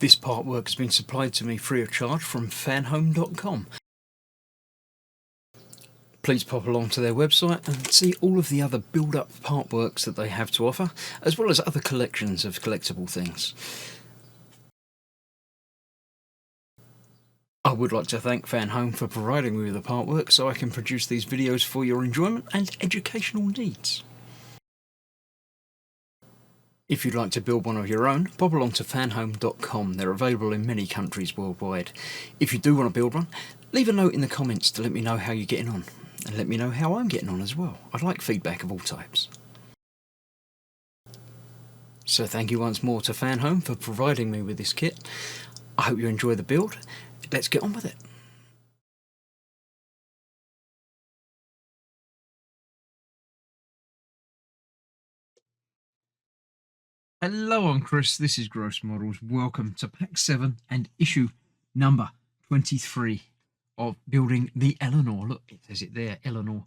This partwork has been supplied to me free of charge from Fanhome.com. Please pop along to their website and see all of the other build-up partworks that they have to offer, as well as other collections of collectible things. I would like to thank Fanhome for providing me with the partwork so I can produce these videos for your enjoyment and educational needs. If you'd like to build one of your own, pop along to fanhome.com. They're available in many countries worldwide. If you do want to build one, leave a note in the comments to let me know how you're getting on, and let me know how I'm getting on as well. I'd like feedback of all types. So thank you once more to Fanhome for providing me with this kit. I hope you enjoy the build. Let's get on with it. Hello, I'm Chris. This is Gross Models. Welcome to Pack 7 and issue number 23 of building the Eleanor. Look, it says it there, Eleanor.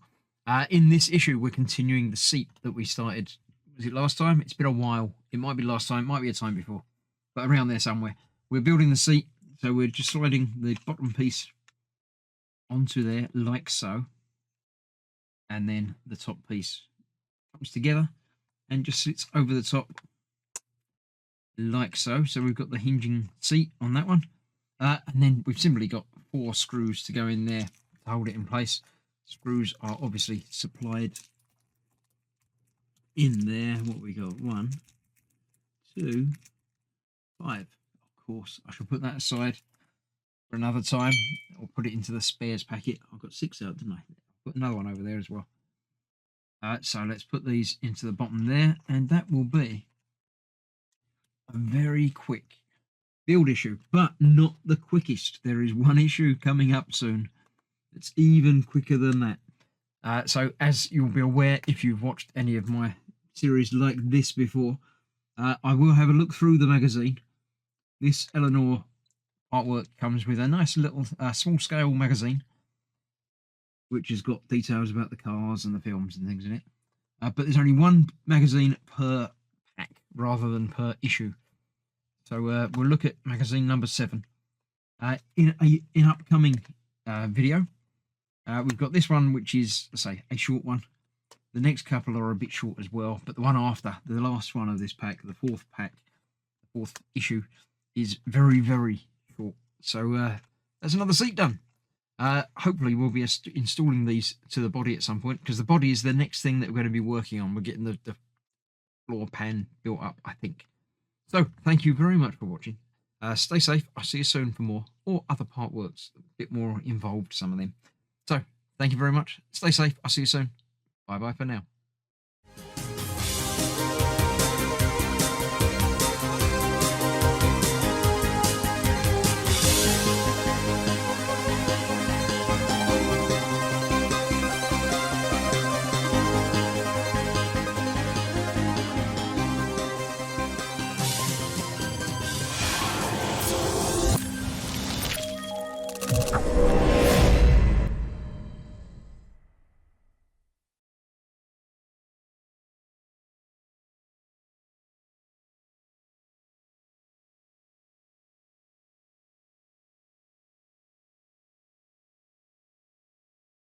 In this issue, we're continuing the seat that we started. Was it last time? It's been a while. It might be last time, it might be a time before, but around there somewhere. We're building the seat, so we're just sliding the bottom piece onto there like so, and then the top piece comes together and just sits over the top like so. So we've got the hinging seat on that one, and then we've simply got 4 screws to go in there to hold it in place. Screws are obviously supplied in there. What we got? 1, 2, 5. Of course, I shall put that aside for another time, or put it into the spares packet. I've got 6 out, didn't I? Put another one over there as well. So let's put these into the bottom there, and that will be a very quick build issue, but not the quickest. There is one issue coming up soon it's even quicker than that. So as you'll be aware, if you've watched any of my series like this before, I will have a look through the magazine. This Eleanor artwork comes with a nice little small scale magazine, which has got details about the cars and the films and things in it. But there's only one magazine per pack rather than per issue. So we'll look at magazine number 7 in upcoming video. We've got this one, which is, let's say, a short one. The next couple are a bit short as well, but the one after, the last one of this pack, the 4th pack, the 4th issue, is very, very short. So that's another seat done. Hopefully we'll be installing these to the body at some point, because the body is the next thing that we're going to be working on. We're getting the floor pan built up, I think. So thank you very much for watching. Stay safe. I'll see you soon for more, or other part works, a bit more involved, some of them. So thank you very much. Stay safe. I'll see you soon. Bye bye for now.